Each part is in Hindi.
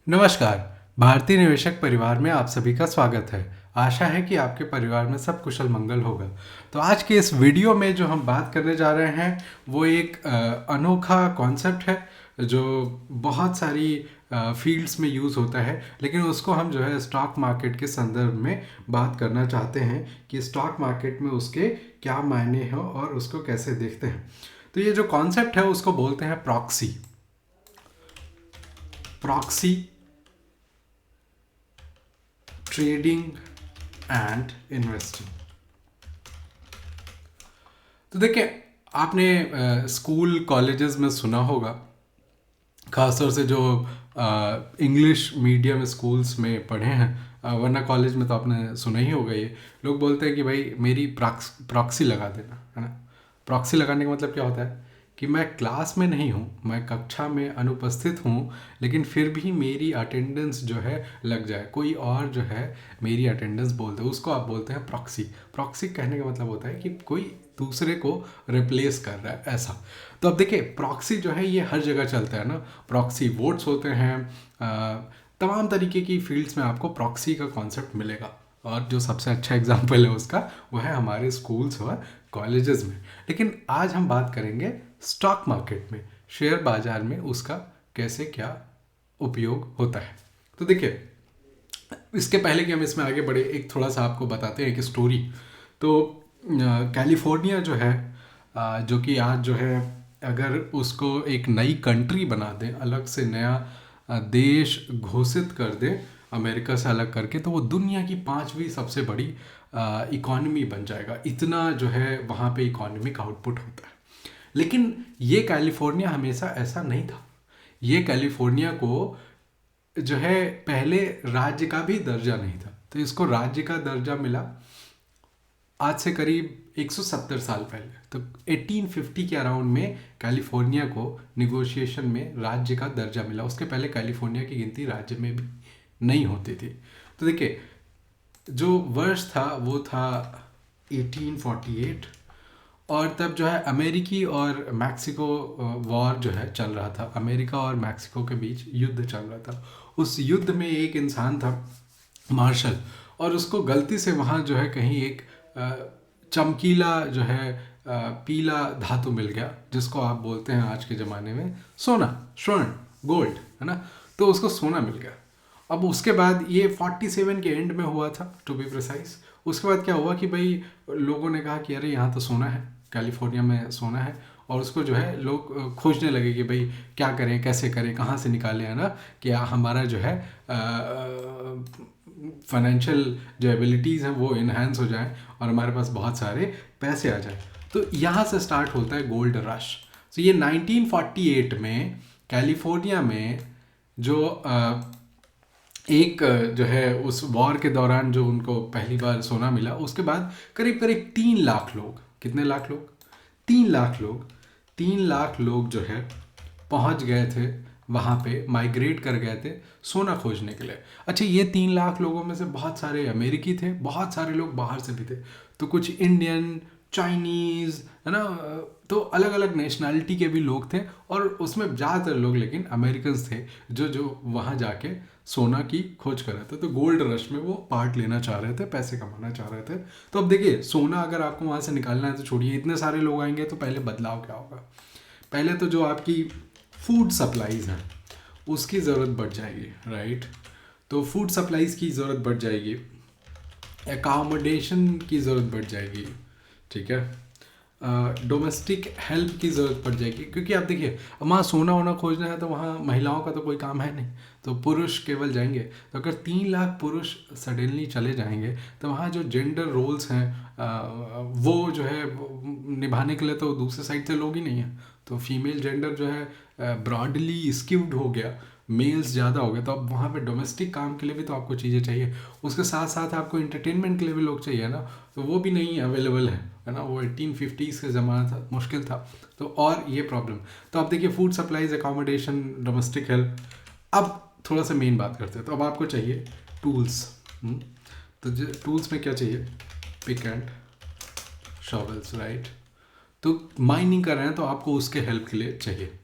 नमस्कार। भारतीय निवेशक परिवार में आप सभी का स्वागत है। आशा है कि आपके परिवार में सब कुशल मंगल होगा। तो आज के इस वीडियो में जो हम बात करने जा रहे हैं वो एक अनोखा कॉन्सेप्ट है जो बहुत सारी फील्ड्स में यूज़ होता है, लेकिन उसको हम जो है स्टॉक मार्केट के संदर्भ में बात करना चाहते हैं कि स्टॉक मार्केट में उसके क्या मायने हैं और उसको कैसे देखते हैं। तो ये जो कॉन्सेप्ट है उसको बोलते हैं proxy. Proxy trading and investing. तो देखिए, आपने स्कूल कॉलेजेस में सुना होगा, खासतौर से जो इंग्लिश मीडियम स्कूल्स में पढ़े हैं, वरना कॉलेज में तो आपने सुना ही होगा। ये लोग बोलते हैं कि भाई मेरी प्रॉक्सी लगा देना, है ना। प्रॉक्सी लगाने का मतलब क्या होता है कि मैं क्लास में नहीं हूँ, मैं कक्षा में अनुपस्थित हूँ, लेकिन फिर भी मेरी अटेंडेंस जो है लग जाए, कोई और जो है मेरी अटेंडेंस बोल दे, उसको आप बोलते हैं प्रॉक्सी। प्रॉक्सी कहने का मतलब होता है कि कोई दूसरे को रिप्लेस कर रहा है, ऐसा। तो अब देखिए, प्रॉक्सी जो है ये हर जगह चलता है ना। प्रॉक्सी वोट्स होते हैं, तमाम तरीके की फील्ड्स में आपको प्रॉक्सी का कॉन्सेप्ट मिलेगा, और जो सबसे अच्छा एग्जाम्पल है उसका वो है हमारे स्कूल्स और कॉलेजेस में। लेकिन आज हम बात करेंगे स्टॉक मार्केट में, शेयर बाजार में उसका कैसे क्या उपयोग होता है। तो देखिए, इसके पहले कि हम इसमें आगे बढ़े, एक थोड़ा सा आपको बताते हैं एक स्टोरी। तो कैलिफोर्निया जो है, जो कि आज जो है, अगर उसको एक नई कंट्री बना दें, अलग से नया देश घोषित कर दें अमेरिका से अलग करके, तो वो दुनिया की 5वीं सबसे बड़ी इकॉनमी बन जाएगा। इतना जो है वहाँ पे इकोनॉमिक आउटपुट होता है। लेकिन ये कैलिफोर्निया हमेशा ऐसा नहीं था। ये कैलिफोर्निया को जो है पहले राज्य का भी दर्जा नहीं था, तो इसको राज्य का दर्जा मिला आज से करीब 170 साल पहले। तो 1850 के अराउंड में कैलिफोर्निया को निगोशिएशन में राज्य का दर्जा मिला। उसके पहले कैलिफोर्निया की गिनती राज्य में भी नहीं होती थी। तो देखिए, जो वर्ष था वो था 1848, और तब जो है अमेरिकी और मैक्सिको वॉर जो है चल रहा था। अमेरिका और मैक्सिको के बीच युद्ध चल रहा था। उस युद्ध में एक इंसान था, मार्शल, और उसको गलती से वहाँ जो है कहीं एक चमकीला जो है पीला धातु मिल गया, जिसको आप बोलते हैं आज के ज़माने में सोना, स्वर्ण, गोल्ड, है ना। तो उसको सोना मिल गया। अब उसके बाद ये 47 के एंड में हुआ था, टू बी प्रिसाइज। उसके बाद क्या हुआ कि भाई लोगों ने कहा कि अरे यहाँ तो सोना है, कैलिफोर्निया में सोना है, और उसको जो है लोग खोजने लगे कि भाई क्या करें, कैसे करें, कहाँ से निकालें, है ना, कि हमारा जो है फाइनेंशियल जो एबिलिटीज़ हैं वो इन्हांस हो जाएं और हमारे पास बहुत सारे पैसे आ जाएं। तो यहाँ से स्टार्ट होता है गोल्ड रश। तो ये 1948 में कैलिफोर्निया में जो एक जो है उस वॉर के दौरान जो उनको पहली बार सोना मिला, उसके बाद करीब करीब 3 लाख लोग, कितने लाख लोग, 3 लाख लोग, 3 लाख लोग जो है पहुंच गए थे वहाँ पे, माइग्रेट कर गए थे सोना खोजने के लिए। अच्छा, ये 3 लाख लोगों में से बहुत सारे अमेरिकी थे, बहुत सारे लोग बाहर से भी थे, तो कुछ इंडियन, चाइनीज़, है ना, तो अलग अलग नेशनैलिटी के भी लोग थे, और उसमें ज़्यादातर लोग लेकिन अमेरिकन्स थे जो जो वहाँ जाके सोना की खोज कर रहे थे। तो गोल्ड रश में वो पार्ट लेना चाह रहे थे, पैसे कमाना चाह रहे थे। तो अब देखिए, सोना अगर आपको वहाँ से निकालना है तो छोड़िए, इतने सारे लोग आएंगे तो पहले बदलाव क्या होगा। पहले तो जो आपकी फूड सप्लाईज हैं उसकी ज़रूरत बढ़ जाएगी, राइट। तो फूड सप्लाईज की ज़रूरत बढ़ जाएगी, एकोमोडेशन की ज़रूरत बढ़ जाएगी, ठीक है, डोमेस्टिक हेल्प की ज़रूरत पड़ जाएगी, क्योंकि आप देखिए वहाँ सोना वोना खोजना है तो वहाँ महिलाओं का तो कोई काम है नहीं, तो पुरुष केवल जाएंगे। तो अगर 3 लाख पुरुष सडनली चले जाएंगे तो वहाँ जो जेंडर रोल्स हैं वो जो है निभाने के लिए तो दूसरे साइड से लोग ही नहीं हैं। तो फीमेल जेंडर जो है ब्रॉडली स्किव्ड हो गया, मेल्स ज़्यादा हो गए। तो अब वहाँ पे डोमेस्टिक काम के लिए भी तो आपको चीज़ें चाहिए, उसके साथ साथ आपको इंटरटेनमेंट के लिए भी लोग चाहिए ना, तो वो भी नहीं अवेलेबल है ना। वो 1850s का ज़माना था, मुश्किल था। तो और ये प्रॉब्लम, तो आप देखिए food supplies, accommodation, domestic help. अब थोड़ा सा मेन बात करते हैं। तो अब आपको चाहिए टूल्स। तो टूल्स में क्या चाहिए, पिक एंड शॉवल्स, राइट। तो माइनिंग कर रहे हैं तो आपको उसके हेल्प के लिए चाहिए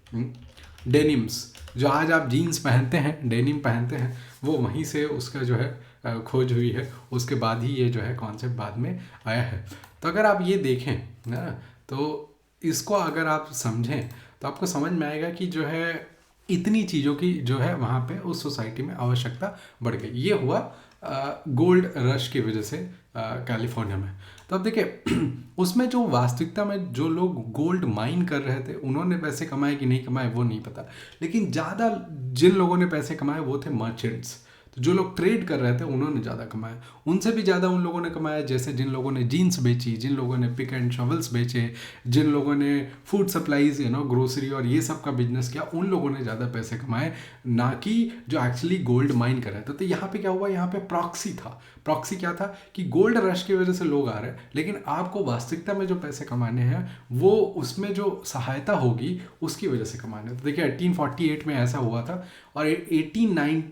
डेनिम्स। जो आज आप जीन्स पहनते हैं, डेनिम पहनते हैं, वो वहीं से उसका जो है खोज हुई है। उसके बाद ही ये जो है कॉन्सेप्ट बाद में आया है। तो अगर आप ये देखें ना, तो इसको अगर आप समझें तो आपको समझ में आएगा कि जो है इतनी चीज़ों की जो है वहाँ पे उस सोसाइटी में आवश्यकता बढ़ गई। ये हुआ गोल्ड रश की वजह से कैलिफोर्निया में। तो अब देखिए उसमें जो वास्तविकता में जो लोग गोल्ड माइन कर रहे थे उन्होंने पैसे कमाए कि नहीं कमाए वो नहीं पता, लेकिन ज़्यादा जिन लोगों ने पैसे कमाए वो थे मर्चेंट्स। तो जो लोग ट्रेड कर रहे थे उन्होंने ज़्यादा कमाया। उनसे भी ज़्यादा उन लोगों ने कमाया जैसे जिन लोगों ने जीन्स बेची, जिन लोगों ने पिक एंड शॉवल्स बेचे, जिन लोगों ने फूड सप्लाईज ग्रोसरी और ये सब का बिजनेस किया, उन लोगों ने ज़्यादा पैसे कमाए, ना कि जो एक्चुअली गोल्ड माइन कर रहे थे। तो यहाँ पे क्या हुआ, यहाँ पे प्रॉक्सी था। प्रॉक्सी क्या था कि गोल्ड रश की वजह से लोग आ रहे हैं, लेकिन आपको वास्तविकता में जो पैसे कमाने हैं वो उसमें जो सहायता होगी उसकी वजह से कमाने। तो देखिए 1848 में ऐसा हुआ था, और 1849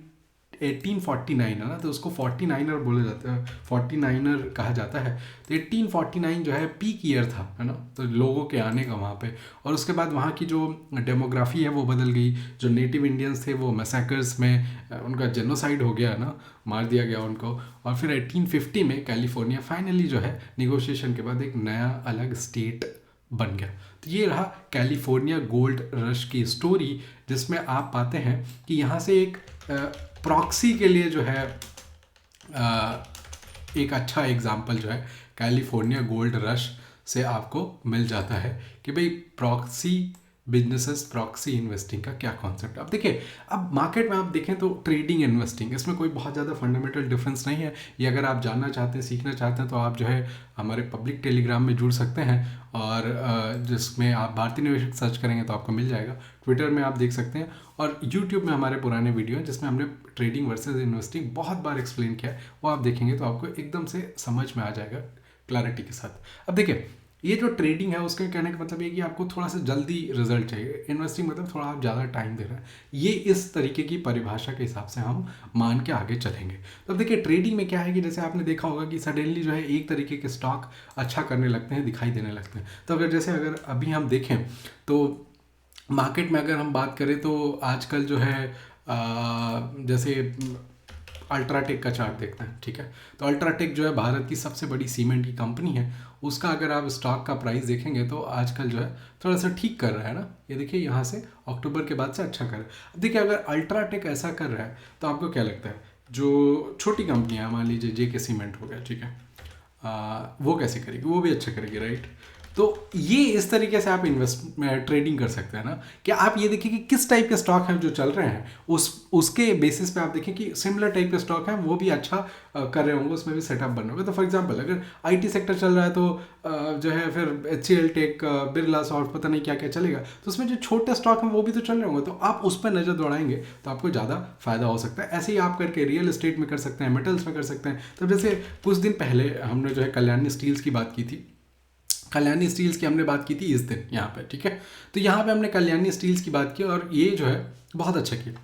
है ना, तो उसको 49er बोला जाता है, 49er कहा जाता है। तो 1849 जो है पीक ईयर था, है ना, तो लोगों के आने का वहाँ पे। और उसके बाद वहाँ की जो डेमोग्राफी है वो बदल गई। जो नेटिव इंडियंस थे वो मैसेकर्स में उनका जेनोसाइड हो गया ना, मार दिया गया उनको। और फिर 1850 में कैलिफोर्निया फाइनली जो है निगोशिएशन के बाद एक नया अलग स्टेट बन गया। तो ये रहा कैलिफोर्निया गोल्ड रश की स्टोरी, जिसमें आप पाते हैं कि यहाँ से एक प्रॉक्सी के लिए जो है एक अच्छा एग्जाम्पल जो है कैलिफोर्निया गोल्ड रश से आपको मिल जाता है कि भाई प्रॉक्सी बिजनेसेस, प्रॉक्सी इन्वेस्टिंग का क्या कॉन्सेप्ट है। अब देखिए, अब मार्केट में आप देखें तो ट्रेडिंग इन्वेस्टिंग, इसमें कोई बहुत ज़्यादा फंडामेंटल डिफरेंस नहीं है। ये अगर आप जानना चाहते हैं, सीखना चाहते हैं, तो आप जो है हमारे पब्लिक टेलीग्राम में जुड़ सकते हैं, और जिसमें आप भारतीय निवेशक सर्च करेंगे तो आपको मिल जाएगा। ट्विटर में आप देख सकते हैं, और यूट्यूब में हमारे पुराने वीडियो हैं जिसमें हमने ट्रेडिंग वर्सेस इन्वेस्टिंग बहुत बार एक्सप्लेन किया है, वो आप देखेंगे तो आपको एकदम से समझ में आ जाएगा क्लैरिटी के साथ। अब देखिए, ये जो ट्रेडिंग है उसके कहने का मतलब ये कि आपको थोड़ा सा जल्दी रिजल्ट चाहिए, इन्वेस्टिंग मतलब थोड़ा आप ज़्यादा टाइम दे रहे हैं। ये इस तरीके की परिभाषा के हिसाब से हम मान के आगे चलेंगे। तो अब देखिए, ट्रेडिंग में क्या है कि जैसे आपने देखा होगा कि सडनली जो है एक तरीके के स्टॉक अच्छा करने लगते हैं, दिखाई देने लगते हैं। तो अगर अभी हम देखें तो मार्केट में अगर हम बात करें तो आजकल जो है जैसे अल्ट्राटेक का चार्ट देखते हैं, ठीक है। तो अल्ट्राटेक जो है भारत की सबसे बड़ी सीमेंट की कंपनी है। उसका अगर आप स्टॉक का प्राइस देखेंगे तो आजकल जो है थोड़ा सा ठीक कर रहा है ना, ये देखिए यहाँ से अक्टूबर के बाद से अच्छा कर रहा है। अब देखिए, अगर अल्ट्राटेक ऐसा कर रहा है तो आपको क्या लगता है, जो छोटी कंपनियाँ मान लीजिए जेके सीमेंट हो गया, ठीक है, वो कैसे करेगी, वो भी अच्छा करेगी, राइट। तो ये इस तरीके से आप ट्रेडिंग कर सकते हैं ना, कि आप ये देखिए कि किस टाइप के स्टॉक हैं जो चल रहे हैं, उसके बेसिस पे आप देखें कि सिमिलर टाइप के स्टॉक हैं वो भी अच्छा कर रहे होंगे, उसमें भी सेटअप बन होगा। तो फॉर एग्जांपल अगर आईटी सेक्टर चल रहा है तो जो है फिर एचसीएल टेक, बिरला सॉफ्ट, पता नहीं क्या क्या चलेगा, तो उसमें जो छोटे स्टॉक हैं वो भी तो चल रहे होंगे, तो आप उस पर नज़र दौड़ाएंगे तो आपको ज़्यादा फायदा हो सकता है। ऐसे ही आप करके रियल एस्टेट में कर सकते हैं, मेटल्स में कर सकते हैं। तो जैसे कुछ दिन पहले हमने जो है कल्याणी स्टील्स की बात की थी, कल्याणी स्टील्स की हमने बात की थी इस दिन यहाँ पे, ठीक है। तो यहाँ पे हमने कल्याणी स्टील्स की बात की और ये जो है बहुत अच्छा किया।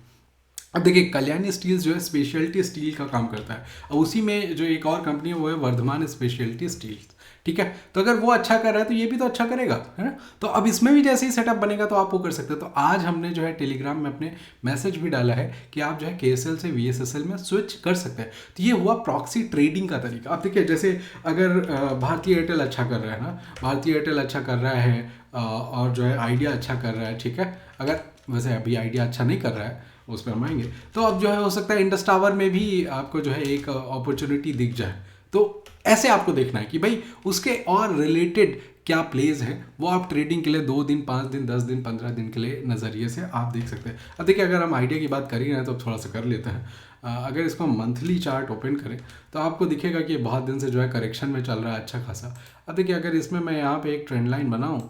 अब देखिए, कल्याणी स्टील्स जो है स्पेशलिटी स्टील का काम करता है, और उसी में जो एक और कंपनी है वो है वर्धमान स्पेशलिटी स्टील्स, ठीक है। तो अगर वो अच्छा कर रहा है तो ये भी तो अच्छा करेगा, है ना। तो अब इसमें भी जैसे ही सेटअप बनेगा तो आप वो कर सकते हैं। तो आज हमने जो है टेलीग्राम में अपने मैसेज भी डाला है कि आप जो है केएसएल से वीएसएसएल में स्विच कर सकते हैं। तो ये हुआ प्रॉक्सी ट्रेडिंग का तरीका। अब देखिए, जैसे अगर भारतीय एयरटेल अच्छा कर रहा है ना, भारतीय एयरटेल अच्छा कर रहा है, और जो है आइडिया अच्छा कर रहा है, ठीक है। अगर वैसे अभी आइडिया अच्छा नहीं कर रहा है, उस पर हम आएंगे, तो अब जो है हो सकता है इंडस टावर में भी आपको जो है एक अपॉर्चुनिटी दिख जाए। तो ऐसे आपको देखना है कि भाई उसके और रिलेटेड क्या प्लेज हैं, वो आप ट्रेडिंग के लिए 2 दिन, 5 दिन, 10 दिन, 15 दिन के लिए नज़रिए से आप देख सकते हैं। अब देखिए, अगर हम आइडिया की बात कर ही रहे हैं तो थोड़ा सा कर लेते हैं। अगर इसको मंथली चार्ट ओपन करें तो आपको दिखेगा कि बहुत दिन से जो है करेक्शन में चल रहा है अच्छा खासा। अब देखिए, अगर इसमें मैं यहाँ पे एक ट्रेंड लाइन बनाऊँ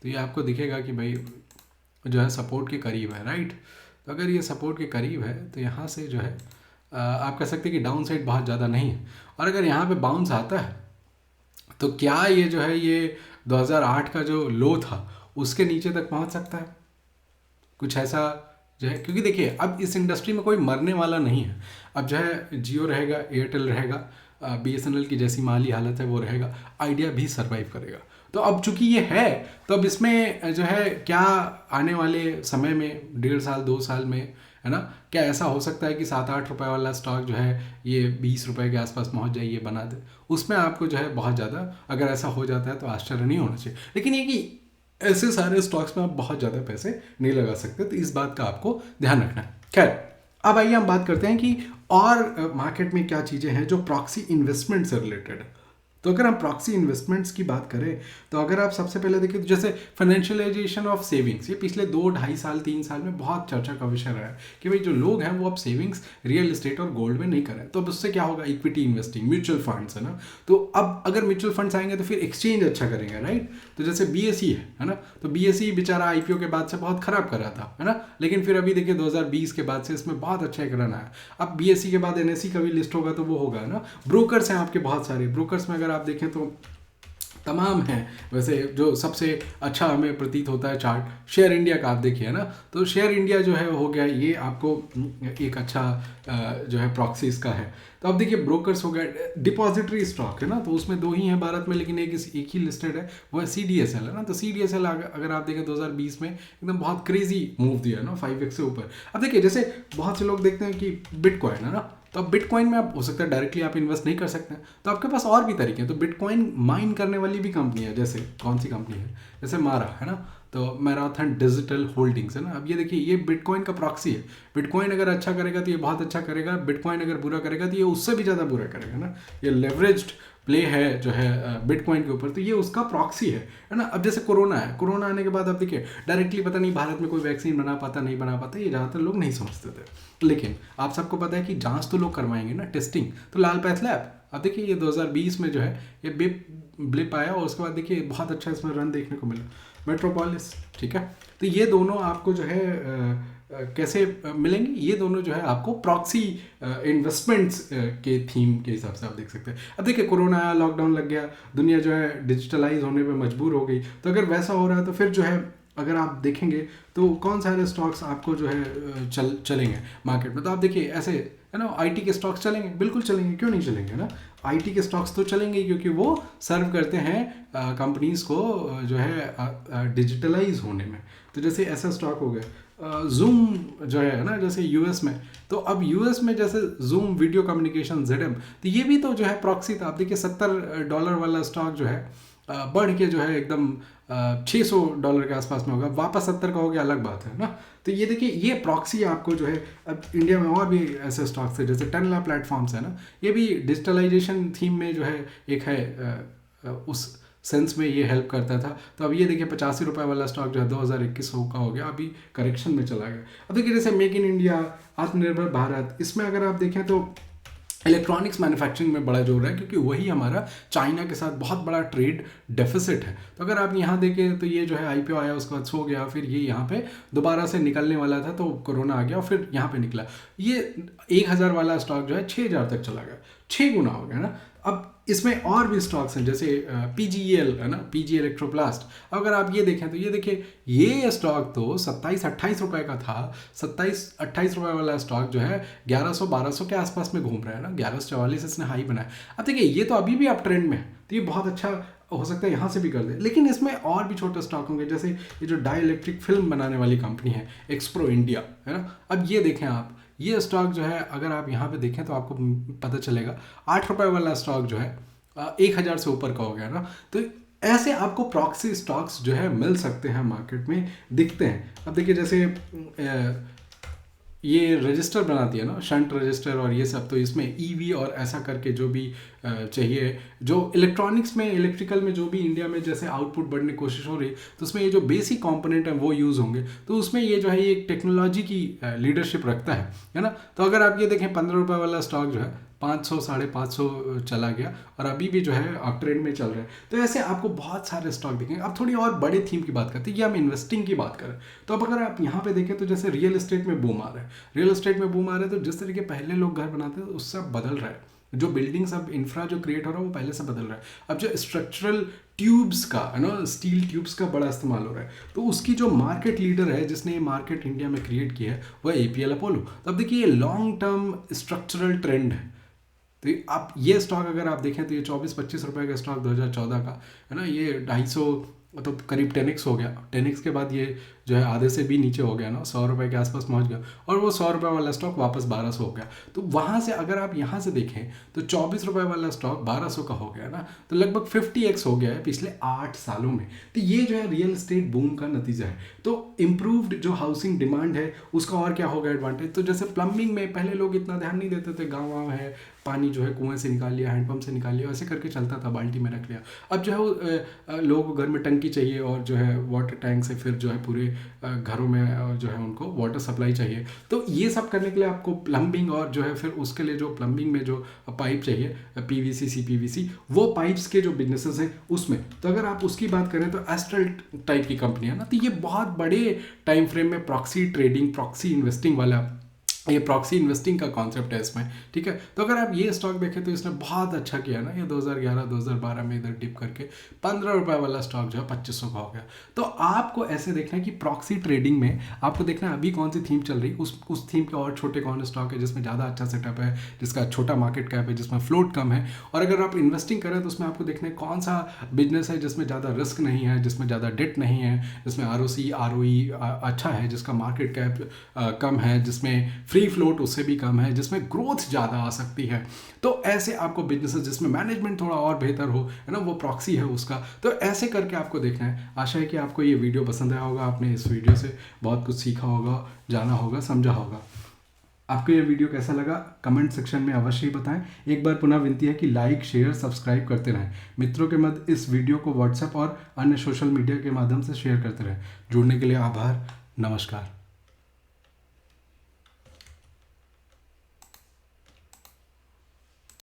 तो ये आपको दिखेगा कि भाई जो है सपोर्ट के करीब है, राइट। तो अगर ये सपोर्ट के करीब है तो यहाँ से जो है आप कह सकते हैं कि डाउन साइड बहुत ज़्यादा नहीं है। और अगर यहाँ पे बाउंस आता है तो क्या ये जो है ये 2008 का जो लो था उसके नीचे तक पहुँच सकता है, कुछ ऐसा जो है। क्योंकि देखिए, अब इस इंडस्ट्री में कोई मरने वाला नहीं है। अब जो है जियो रहेगा, एयरटेल रहेगा, बीएसएनएल की जैसी माली हालत है वो रहेगा, आइडिया भी सर्वाइव करेगा। तो अब चूंकि ये है, तो अब इसमें जो है क्या आने वाले समय में 1.5 साल 2 साल में, है ना, क्या ऐसा हो सकता है कि 7-8 रुपए वाला स्टॉक जो है ये 20 रुपए के आसपास पहुंच जाए, ये बना दे। उसमें आपको जो है बहुत ज़्यादा, अगर ऐसा हो जाता है तो आश्चर्य नहीं होना चाहिए। लेकिन ये कि ऐसे सारे स्टॉक्स में आप बहुत ज़्यादा पैसे नहीं लगा सकते, तो इस बात का आपको ध्यान रखना है। खैर, अब आइए हम बात करते हैं कि और मार्केट में क्या चीज़ें हैं जो प्रॉक्सी इन्वेस्टमेंट से रिलेटेड है। तो अगर हम प्रॉक्सी इन्वेस्टमेंट्स की बात करें, तो अगर आप सबसे पहले देखें तो जैसे फाइनेंशियलाइजेशन ऑफ सेविंग्स, ये पिछले 2-2.5 साल 3 साल में बहुत चर्चा का विषय रहा है कि भाई जो लोग हैं वो अब सेविंग्स रियल एस्टेट और गोल्ड में नहीं करें। तो अब उससे क्या होगा, इक्विटी इन्वेस्टिंग, म्यूचुअल फंड्स, है ना। तो अब अगर म्यूचुअल फंड्स आएंगे तो फिर एक्सचेंज अच्छा करेंगे, राइट। तो जैसे बीएसई है ना, तो बीएसई बेचारा आईपीओ के बाद से बहुत खराब कर रहा था, है ना, लेकिन फिर अभी देखिए 2020 के बाद से इसमें बहुत अच्छा एक रन आया। अब बीएसई के बाद एनएसई का भी लिस्ट होगा तो वो होगा, है ना। ब्रोकर्स हैं आपके बहुत सारे, ब्रोकर्स में अगर आप देखें तो तमाम हैं। वैसे जो सबसे अच्छा हमें प्रतीत होता है चार्ट शेयर इंडिया का, आप देखिए, है ना। तो शेयर इंडिया जो है हो गया, ये आपको एक अच्छा जो है प्रॉक्सी इसका है। तो अब देखिए ब्रोकर्स हो गया, डिपॉजिटरी स्टॉक है ना, तो उसमें 2 ही हैं भारत में, लेकिन एक ही लिस्टेड है, वो है CDSL, है ना। तो CDSL अगर आप देखें 2020 में एकदम बहुत क्रेजी मूव दिया है ना, 5x से ऊपर। अब देखिए जैसे बहुत से लोग देखते हैं कि बिटकॉइन, है ना, तो अब बिटकॉइन में आप हो सकता है डायरेक्टली आप इन्वेस्ट नहीं कर सकते हैं, तो आपके पास और भी तरीके हैं। तो बिटकॉइन माइन करने वाली भी कंपनी है, जैसे कौन सी कंपनी है, जैसे मारा, है ना, तो मैराथन डिजिटल होल्डिंग्स, है ना। अब ये देखिए ये बिटकॉइन का प्रॉक्सी है। बिटकॉइन अगर अच्छा करेगा तो ये बहुत अच्छा करेगा, बिटकॉइन अगर बुरा करेगा तो ये उससे भी ज़्यादा बुरा करेगा ना। ये लेवरेज्ड प्ले है जो है बिटकॉइन के ऊपर, तो ये उसका प्रॉक्सी है ना। अब जैसे कोरोना है, कोरोना आने के बाद अब देखिए डायरेक्टली पता नहीं भारत में कोई वैक्सीन बना पाता नहीं बना पाता, ये ज़्यादातर लोग नहीं समझते थे। लेकिन आप सबको पता है कि जांच तो लोग करवाएंगे ना, टेस्टिंग, तो लाल पैथ लैब। अब देखिए ये 2020 में जो है ये ब्लिप आया और उसके बाद देखिए बहुत अच्छा इसमें रन देखने को मिला, मेट्रोपोलिस, ठीक है। तो ये दोनों आपको जो है कैसे मिलेंगे, ये दोनों जो है आपको प्रॉक्सी इन्वेस्टमेंट्स के थीम के हिसाब से आप देख सकते हैं। अब देखिए कोरोना आया, लॉकडाउन लग गया, दुनिया जो है डिजिटलाइज होने पे मजबूर हो गई, तो अगर वैसा हो रहा है तो फिर जो है अगर आप देखेंगे तो कौन सारे स्टॉक्स आपको जो है चलेंगे मार्केट में। तो आप देखिए ऐसे, है ना, आईटी के स्टॉक्स चलेंगे, बिल्कुल चलेंगे, क्यों नहीं चलेंगे ना। आईटी के स्टॉक्स तो चलेंगे क्योंकि वो सर्व करते हैं कंपनीज को जो है डिजिटलाइज होने में। तो जैसे ऐसा स्टॉक हो गया जूम जो है ना, जैसे यूएस में, तो अब यूएस में जैसे जूम वीडियो कम्युनिकेशन ZM, तो ये भी तो जो है प्रॉक्सी था। आप देखिए $70 वाला स्टॉक जो है बढ़ के जो है एकदम $600 के आसपास में होगा, वापस 70 का हो गया, अलग बात है ना। तो ये देखिए ये प्रॉक्सी आपको जो है, अब इंडिया में और भी ऐसे स्टॉक्स है जैसे टेनला प्लेटफॉर्म्स है ना, ये भी डिजिटलाइजेशन थीम में जो है एक है, उस सेंस में ये हेल्प करता था। तो अब ये देखिए ₹85 वाला स्टॉक जो है 2021 का हो गया, अभी करेक्शन में चला गया। अब देखिए जैसे मेक इन इंडिया, आत्मनिर्भर भारत, इसमें अगर आप देखें तो इलेक्ट्रॉनिक्स मैन्युफैक्चरिंग में बड़ा जोर है, क्योंकि वही हमारा चाइना के साथ बहुत बड़ा ट्रेड डेफिसिट है। तो अगर आप यहाँ देखें तो ये जो है आईपीओ आया, उसके बाद सो गया, फिर ये यहाँ पे दोबारा से निकलने वाला था तो कोरोना आ गया और फिर यहाँ पे निकला। ये 1000 वाला स्टॉक जो है 6000 तक चला गया, 6 गुना हो गया ना। अब इसमें और भी स्टॉक्स हैं जैसे PGEL, है ना, PG इलेक्ट्रोप्लास्ट। अगर आप ये देखें तो ये देखिए ये स्टॉक तो 27-28 रुपए का था, 27-28 रुपए वाला स्टॉक जो है 1100-1200 के आसपास में घूम रहा है ना, 1144 इसने हाई बनाया। अब देखिए ये तो अभी भी अप ट्रेंड में है, तो ये बहुत अच्छा हो सकता है यहाँ से भी कर दे। लेकिन इसमें और भी छोटे स्टॉक होंगे, जैसे ये जो डाई इलेक्ट्रिक फिल्म बनाने वाली कंपनी है एक्सप्रो इंडिया, है ना। अब ये देखें आप, ये स्टॉक जो है अगर आप यहाँ पे देखें तो आपको पता चलेगा ₹8 वाला स्टॉक जो है 1000 से ऊपर का हो गया ना। तो ऐसे आपको प्रॉक्सी स्टॉक्स जो है मिल सकते हैं, मार्केट में दिखते हैं। अब देखिए जैसे ये रजिस्टर बनाती है ना, शंट रजिस्टर और ये सब, तो इसमें ईवी और ऐसा करके जो भी चाहिए, जो इलेक्ट्रॉनिक्स में, इलेक्ट्रिकल में जो भी इंडिया में जैसे आउटपुट बढ़ने की कोशिश हो रही है, तो उसमें ये जो बेसिक कंपोनेंट है वो यूज़ होंगे। तो उसमें ये जो है ये एक टेक्नोलॉजी की लीडरशिप रखता है ना। तो अगर आप ये देखें ₹15 वाला स्टॉक जो है 500-550 चला गया और अभी भी जो है अप ट्रेंड में चल रहा है। तो ऐसे आपको बहुत सारे स्टॉक दिखेंगे। अब थोड़ी और बड़े थीम की बात करते हैं, ये हम इन्वेस्टिंग की बात करें तो अब अगर आप यहाँ पे देखें तो जैसे रियल एस्टेट में बूम आ रहा है, रियल एस्टेट में बूम आ रहा है, तो जिस तरीके पहले लोग घर बनाते थे उससे अब बदल रहा है। जो बिल्डिंग्स अब इंफ्रा जो क्रिएट हो रहा है वो पहले से बदल रहा है। अब जो स्ट्रक्चरल ट्यूब्स का, है ना, स्टील ट्यूब्स का बड़ा इस्तेमाल हो रहा है, तो उसकी जो मार्केट लीडर है जिसने ये मार्केट इंडिया में क्रिएट किया है वो है APL अपोलो। तो अब देखिए ये लॉन्ग टर्म स्ट्रक्चरल ट्रेंड है। तो आप ये स्टॉक अगर आप देखें तो ये 24-25 रुपए का स्टॉक 2014 का है ना, ये 250 मतलब करीब 10x हो गया। 10x के बाद ये जो है आधे से भी नीचे हो गया ना, 100 रुपए के आसपास पहुंच गया, और वो 100 रुपए वाला स्टॉक वापस 1200 हो गया। तो वहाँ से अगर आप यहाँ से देखें तो 24 रुपए वाला स्टॉक 1200 का हो गया ना, तो लगभग 50x हो गया है पिछले 8 सालों में। तो ये जो है रियल एस्टेट बूम का नतीजा है। तो इम्प्रूव्ड जो हाउसिंग डिमांड है उसका और क्या हो गया एडवांटेज, तो जैसे प्लम्बिंग में पहले लोग इतना ध्यान नहीं देते थे, गाँव है पानी जो है कुएं से निकाल लिया, हैंडपम्प से निकाल लिया, ऐसे करके चलता था, बाल्टी में रख लिया। अब जो है वो लोगों को घर में टंकी चाहिए, और जो है वाटर टैंक से फिर जो है पूरे घरों में जो है उनको वाटर सप्लाई चाहिए। तो ये सब करने के लिए आपको प्लम्बिंग, और जो है फिर उसके लिए जो प्लम्बिंग में जो पाइप चाहिए पीवीसी सीपीवीसी, वो पाइप्स के जो बिजनेसेस हैं उसमें, तो अगर आप उसकी बात करें तो एस्ट्रल टाइप की कंपनी है ना, तो ये बहुत बड़े टाइम फ्रेम में प्रॉक्सी ट्रेडिंग, प्रॉक्सी इन्वेस्टिंग वाला, ये प्रॉक्सी इन्वेस्टिंग का कॉन्सेप्ट है इसमें, ठीक है। तो अगर आप ये स्टॉक देखें तो इसने बहुत अच्छा किया ना, ये 2011-2012 में इधर डिप करके 15 रुपए वाला स्टॉक जो है 2500 का हो गया। तो आपको ऐसे देखना है कि प्रॉक्सी ट्रेडिंग में आपको देखना है अभी कौन सी थीम चल रही, उस थीम के और छोटे कौन स्टॉक है जिसमें ज़्यादा अच्छा सेटअप है, जिसका छोटा मार्केट कैप है, जिसमें फ्लोट कम है। और अगर आप इन्वेस्टिंग करें तो उसमें आपको देखना है कौन सा बिजनेस है जिसमें ज़्यादा रिस्क नहीं है, जिसमें ज़्यादा डेट नहीं है, जिसमें ROC ROE अच्छा है, जिसका मार्केट कैप कम है, जिसमें फ्री फ्लोट उससे भी कम है, जिसमें ग्रोथ ज़्यादा आ सकती है। तो ऐसे आपको बिजनेसेस जिसमें मैनेजमेंट थोड़ा और बेहतर हो, है ना, वो प्रॉक्सी है उसका। तो ऐसे करके आपको देखना है। आशा है कि आपको ये वीडियो पसंद आया होगा, आपने इस वीडियो से बहुत कुछ सीखा होगा, जाना होगा, समझा होगा। आपको ये वीडियो कैसा लगा कमेंट सेक्शन में अवश्य ही बताएं। एक बार पुनः विनती है कि लाइक शेयर सब्सक्राइब करते रहें, मित्रों के मध्य इस वीडियो को व्हाट्सएप और अन्य सोशल मीडिया के माध्यम से शेयर करते रहें। जुड़ने के लिए आभार, नमस्कार।